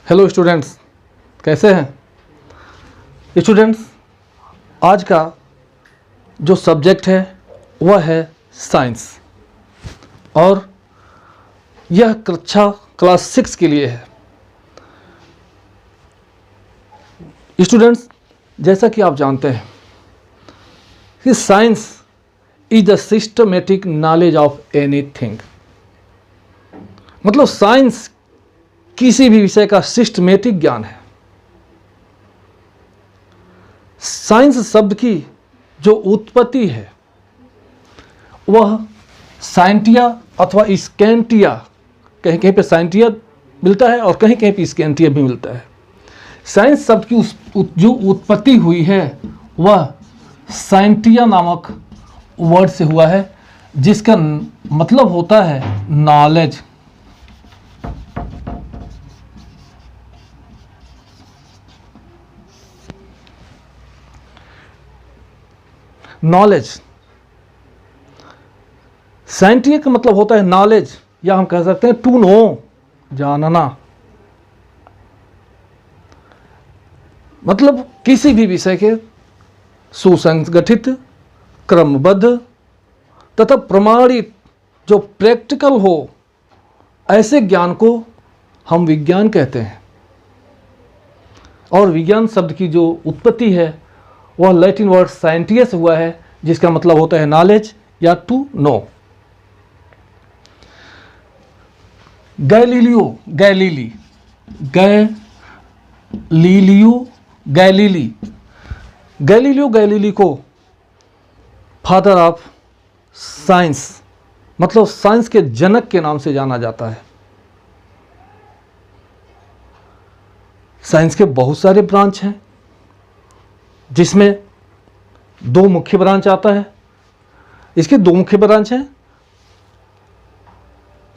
Hello students, कैसे हैं students. आज का जो सब्जेक्ट है वह है साइंस और यह कक्षा क्लास 6 के लिए है। स्टूडेंट्स, जैसा कि आप जानते हैं कि science is the systematic knowledge of anything. मतलब साइंस किसी भी विषय का सिस्टमेटिक ज्ञान है। साइंस शब्द की जो उत्पत्ति है वह साइंटिया अथवा स्कैंटिया, कहीं कहीं पे साइंटिया मिलता है और कहीं कहीं पे स्कैंटिया भी मिलता है। साइंस शब्द की जो उत्पत्ति हुई है वह साइंटिया नामक वर्ड से हुआ है, जिसका मतलब होता है नॉलेज। नॉलेज, साइंटिया का मतलब होता है नॉलेज, या हम कह सकते हैं टू नो, जानना। मतलब किसी भी विषय के सुसंगठित, क्रमबद्ध तथा प्रमाणित जो प्रैक्टिकल हो, ऐसे ज्ञान को हम विज्ञान कहते हैं। और विज्ञान शब्द की जो उत्पत्ति है वह लैटिन वर्ड साइंटिया से हुआ है, जिसका मतलब होता है नॉलेज या टू नो। गैलीलियो गैलीली को फादर ऑफ साइंस, मतलब साइंस के जनक के नाम से जाना जाता है। साइंस के बहुत सारे ब्रांच हैं, जिसमें दो मुख्य ब्रांच आता है। इसके दो मुख्य ब्रांच हैं,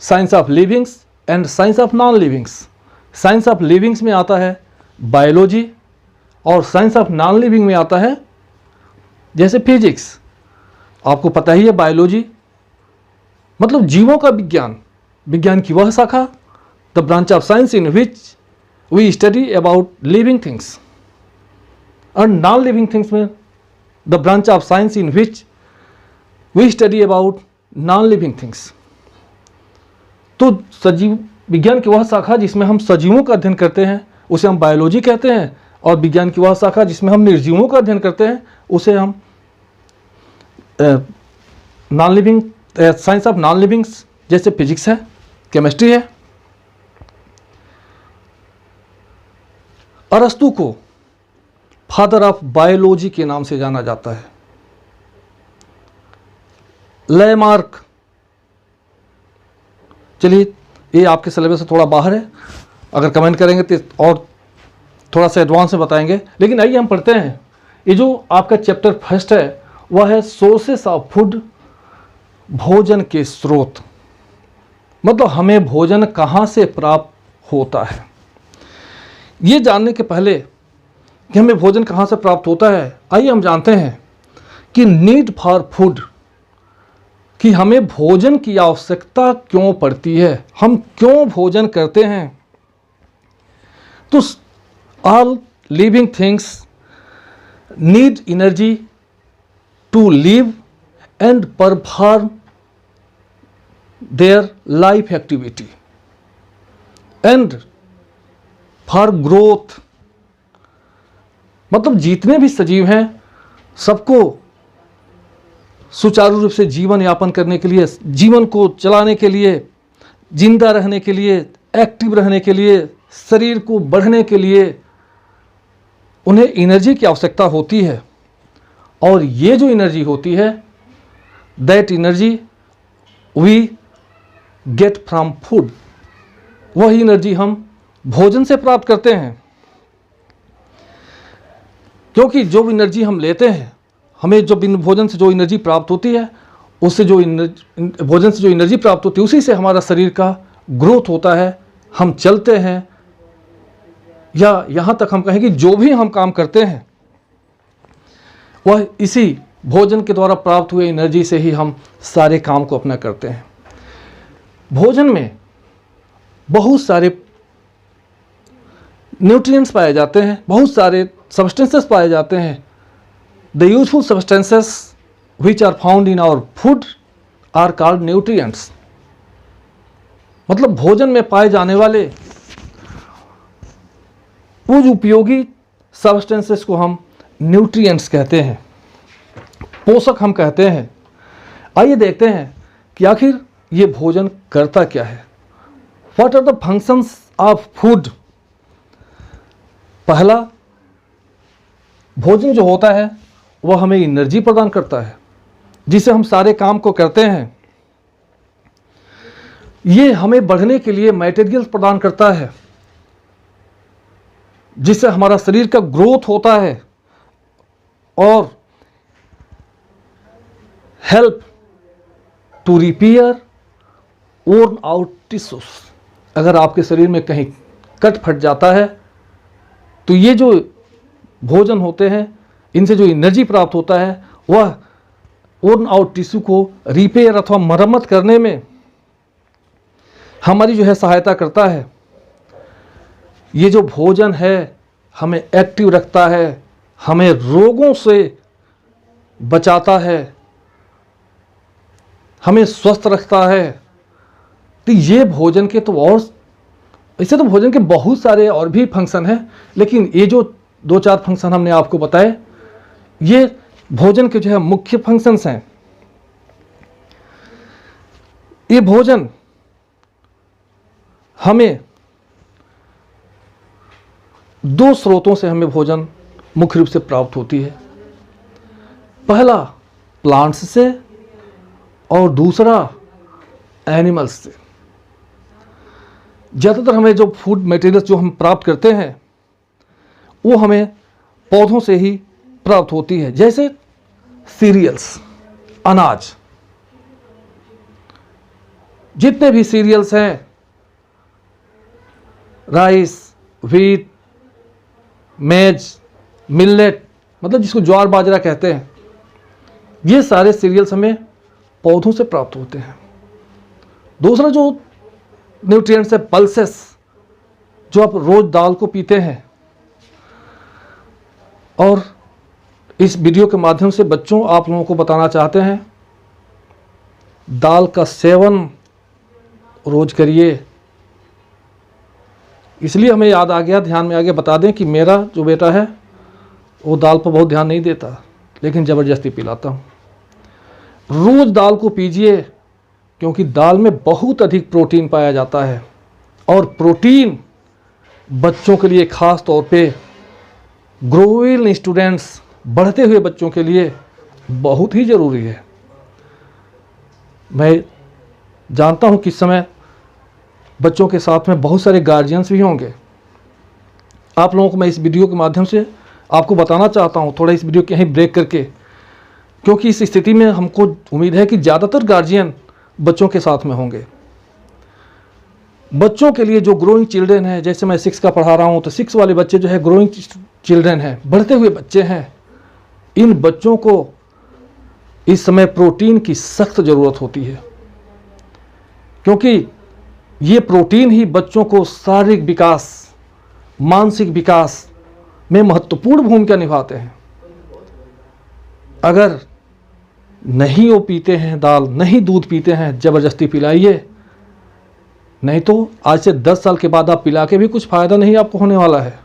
science of livings and science of non livings. Science of livings में आता है बायोलॉजी और साइंस ऑफ नॉन लिविंग में आता है जैसे फिजिक्स। आपको पता ही है बायोलॉजी मतलब जीवों का विज्ञान, विज्ञान की वह शाखा, the branch of science in which we study about living things. और नॉन लिविंग थिंग्स में the branch of science in which we study about non living things. तो सजीव विज्ञान की वह शाखा जिसमें हम सजीवों का अध्ययन करते हैं उसे हम बायोलॉजी कहते हैं, और विज्ञान की वह शाखा जिसमें हम निर्जीवों का अध्ययन करते हैं उसे हम non living, science of non livings, जैसे फिजिक्स है, केमिस्ट्री है। अरस्तु को फादर ऑफ बायोलॉजी के नाम से जाना जाता है। लैमार्क, चलिए ये आपके सिलेबस से थोड़ा बाहर है, अगर कमेंट करेंगे तो और थोड़ा सा एडवांस में बताएंगे। लेकिन आइए हम पढ़ते हैं। ये जो आपका चैप्टर फर्स्ट है वह है सोर्सेस ऑफ फूड, भोजन के स्रोत। मतलब हमें भोजन कहाँ से प्राप्त होता है। ये जानने के पहले कि हमें भोजन कहाँ से प्राप्त होता है, आइए हम जानते हैं कि नीड फॉर फूड, कि हमें भोजन की आवश्यकता क्यों पड़ती है, हम क्यों भोजन करते हैं। तो all living things need energy to live and perform their life activity and for growth. मतलब जितने भी सजीव हैं सबको सुचारू रूप से जीवन यापन करने के लिए, जीवन को चलाने के लिए, जिंदा रहने के लिए, एक्टिव रहने के लिए, शरीर को बढ़ने के लिए उन्हें एनर्जी की आवश्यकता होती है। और ये जो एनर्जी होती है, that energy we get from food, वही एनर्जी हम भोजन से प्राप्त करते हैं। क्योंकि जो एनर्जी हम लेते हैं, हमें जो भोजन से जो एनर्जी प्राप्त होती है, उससे जो भोजन से जो एनर्जी प्राप्त होती है उसी से हमारा शरीर का ग्रोथ होता है, हम चलते हैं, या यहाँ तक हम कहें कि जो भी हम काम करते हैं वह इसी भोजन के द्वारा प्राप्त हुए एनर्जी से ही हम सारे काम को अपना करते हैं। भोजन में बहुत सारे न्यूट्रिएंट्स पाए जाते हैं, बहुत सारे सब्सटेंसेस पाए जाते हैं। The useful substances which are found in our food are called nutrients. मतलब भोजन में पाए जाने वाले कुछ उपयोगी सब्सटेंसेस को हम न्यूट्रिएंट्स कहते हैं, पोषक हम कहते हैं। आइए देखते हैं कि आखिर ये भोजन करता क्या है। What are the functions of food. पहला, भोजन जो होता है वह हमें एनर्जी प्रदान करता है, जिससे हम सारे काम को करते हैं। ये हमें बढ़ने के लिए मटेरियल प्रदान करता है, जिससे हमारा शरीर का ग्रोथ होता है और help to repair worn out tissues. अगर आपके शरीर में कहीं कट फट जाता है तो ये जो भोजन होते हैं, इनसे जो एनर्जी प्राप्त होता है वह worn आउट टिश्यू को रिपेयर अथवा मरम्मत करने में हमारी जो है सहायता करता है। ये जो भोजन है हमें एक्टिव रखता है, हमें रोगों से बचाता है, हमें स्वस्थ रखता है। तो ये भोजन के तो और ऐसे तो भोजन के बहुत सारे और भी फंक्शन हैं, लेकिन ये जो 2-4 फंक्शन हमने आपको बताए, ये भोजन के जो है मुख्य फंक्शंस हैं। ये भोजन हमें 2 स्रोतों से हमें भोजन मुख्य रूप से प्राप्त होती है। पहला प्लांट्स से और दूसरा एनिमल्स से। ज़्यादातर हमें जो फूड मटेरियल्स जो हम प्राप्त करते हैं वो हमें पौधों से ही प्राप्त होती है, जैसे सीरियल्स, अनाज। जितने भी सीरियल्स हैं, राइस, व्हीट, मेज, मिलेट, मतलब जिसको ज्वार बाजरा कहते हैं, ये सारे सीरियल्स हमें पौधों से प्राप्त होते हैं। दूसरा जो न्यूट्रिएंट्स है, पल्सेस, जो आप रोज दाल को पीते हैं। और इस वीडियो के माध्यम से बच्चों आप लोगों को बताना चाहते हैं, दाल का सेवन रोज करिए। इसलिए हमें याद आ गया, ध्यान में आ गया, बता दें कि मेरा जो बेटा है वो दाल पर बहुत ध्यान नहीं देता, लेकिन ज़बरदस्ती पिलाता हूँ। रोज़ दाल को पीजिए, क्योंकि दाल में बहुत अधिक प्रोटीन पाया जाता है, और प्रोटीन बच्चों के लिए, ख़ास तौर पे ग्रोइंग स्टूडेंट्स, बढ़ते हुए बच्चों के लिए बहुत ही ज़रूरी है। मैं जानता हूँ कि इस समय बच्चों के साथ में बहुत सारे गार्जियंस भी होंगे। आप लोगों को मैं इस वीडियो के माध्यम से आपको बताना चाहता हूँ, थोड़ा इस वीडियो के यहीं ब्रेक करके, क्योंकि इस स्थिति में हमको उम्मीद है कि ज़्यादातर गार्जियन बच्चों के साथ में होंगे। बच्चों के लिए जो ग्रोइंग चिल्ड्रेन है, जैसे मैं 6 का पढ़ा रहा हूँ, तो 6 वाले बच्चे जो है ग्रोइंग चिल्ड्रेन हैं, बढ़ते हुए बच्चे हैं। इन बच्चों को इस समय प्रोटीन की सख्त ज़रूरत होती है, क्योंकि ये प्रोटीन ही बच्चों को शारीरिक विकास, मानसिक विकास में महत्वपूर्ण भूमिका निभाते हैं। अगर नहीं वो पीते हैं दाल, नहीं दूध पीते हैं, ज़बरदस्ती पिलाइए, नहीं तो आज से 10 साल के बाद आप पिला के भी कुछ फ़ायदा नहीं आपको होने वाला है।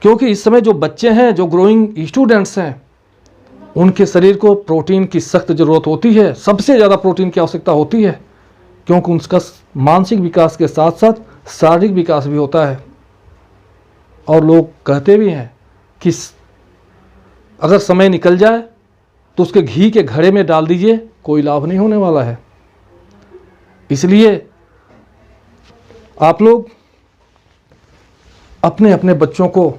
क्योंकि इस समय जो बच्चे हैं, जो ग्रोइंग स्टूडेंट्स हैं, उनके शरीर को प्रोटीन की सख्त ज़रूरत होती है। सबसे ज़्यादा प्रोटीन की आवश्यकता होती है, क्योंकि उनका मानसिक विकास के साथ साथ शारीरिक विकास भी होता है। और लोग कहते भी हैं कि अगर समय निकल जाए तो उसके घी के घड़े में डाल दीजिए, कोई लाभ नहीं होने वाला है। इसलिए आप लोग अपने अपने बच्चों को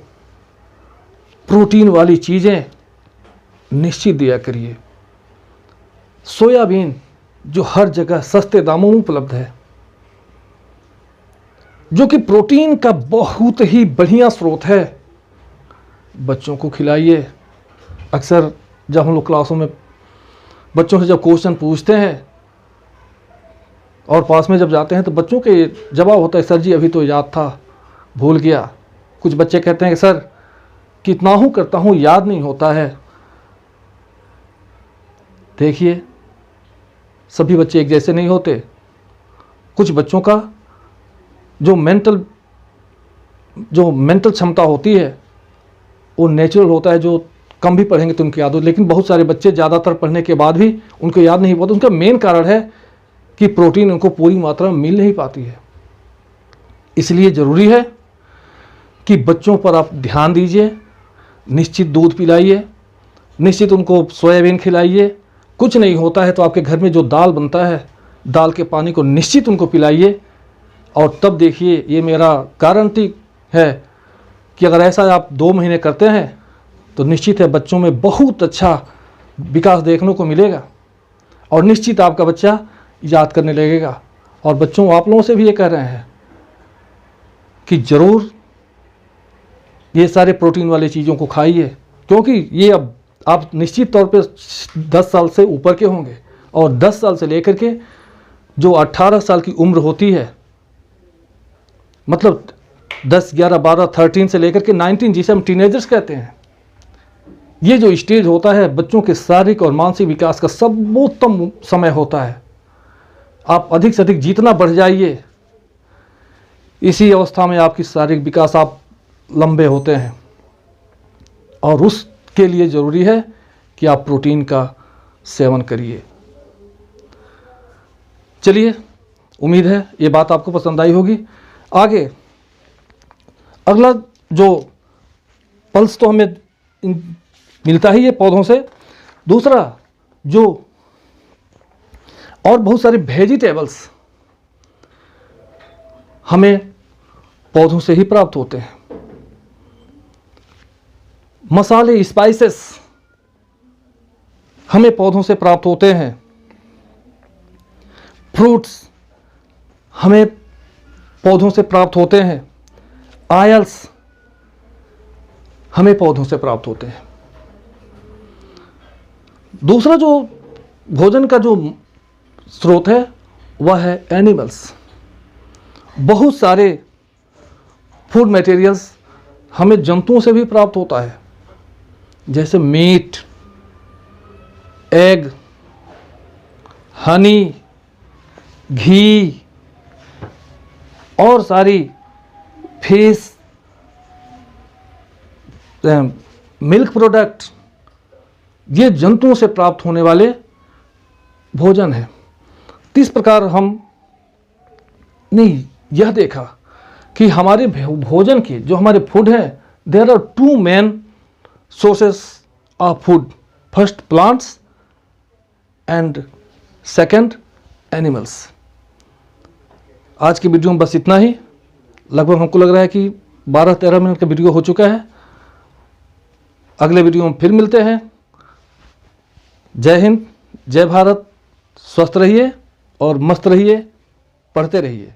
प्रोटीन वाली चीज़ें निश्चित दिया करिए। सोयाबीन जो हर जगह सस्ते दामों में उपलब्ध है, जो कि प्रोटीन का बहुत ही बढ़िया स्रोत है, बच्चों को खिलाइए। अक्सर जब हम लोग क्लासों में बच्चों से जब क्वेश्चन पूछते हैं और पास में जब जाते हैं, तो बच्चों के जवाब होता है, सर जी अभी तो याद था, भूल गया। कुछ बच्चे कहते हैं कि सर कितना हूँ करता हूँ याद नहीं होता है। देखिए, सभी बच्चे एक जैसे नहीं होते। कुछ बच्चों का जो मेंटल क्षमता होती है वो नेचुरल होता है, जो कम भी पढ़ेंगे तो उनकी याद हो। लेकिन बहुत सारे बच्चे ज़्यादातर पढ़ने के बाद भी उनको याद नहीं होता। उनका मेन कारण है कि प्रोटीन उनको पूरी मात्रा में मिल नहीं पाती है। इसलिए ज़रूरी है कि बच्चों पर आप ध्यान दीजिए, निश्चित दूध पिलाइए, निश्चित उनको सोयाबीन खिलाइए। कुछ नहीं होता है तो आपके घर में जो दाल बनता है, दाल के पानी को निश्चित उनको पिलाइए। और तब देखिए, ये मेरा गारंटी है कि अगर ऐसा आप 2 महीने करते हैं तो निश्चित है बच्चों में बहुत अच्छा विकास देखने को मिलेगा और निश्चित आपका बच्चा याद करने लगेगा। और बच्चों, आप लोगों से भी ये कह रहे हैं कि ज़रूर ये सारे प्रोटीन वाली चीज़ों को खाइए, क्योंकि ये अब आप निश्चित तौर पे 10 साल से ऊपर के होंगे और 10 साल से लेकर के जो 18 साल की उम्र होती है, मतलब 10, 11, 12, 13 से लेकर के 19, जिसे हम टीनेजर्स कहते हैं, ये जो स्टेज होता है बच्चों के शारीरिक और मानसिक विकास का सर्वोत्तम समय होता है। आप अधिक से अधिक जितना बढ़ जाइए, इसी अवस्था में आपकी शारीरिक विकास आप लंबे होते हैं। और उसके लिए ज़रूरी है कि आप प्रोटीन का सेवन करिए। चलिए, उम्मीद है ये बात आपको पसंद आई होगी। आगे अगला जो पल्स तो हमें मिलता ही है पौधों से, दूसरा जो और बहुत सारे वेजिटेबल्स हमें पौधों से ही प्राप्त होते हैं। मसाले, स्पाइसेस हमें पौधों से प्राप्त होते हैं। फ्रूट्स हमें पौधों से प्राप्त होते हैं। ऑयल्स हमें पौधों से प्राप्त होते हैं। दूसरा जो भोजन का जो स्रोत है वह है एनिमल्स। बहुत सारे फूड मटेरियल्स हमें जंतुओं से भी प्राप्त होता है, जैसे मीट, एग, हनी, घी और सारी फिश, मिल्क प्रोडक्ट, ये जंतुओं से प्राप्त होने वाले भोजन है। इस प्रकार हमने यह देखा कि हमारे भोजन के जो हमारे फूड हैं, there are 2 main sources of food. First plants and second animals. आज की वीडियो में बस इतना ही। लगभग हमको लग रहा है कि 12-13 मिनट का वीडियो हो चुका है। अगले वीडियो में फिर मिलते हैं। जय हिंद, जय भारत। स्वस्थ रहिए और मस्त रहिए, पढ़ते रहिए।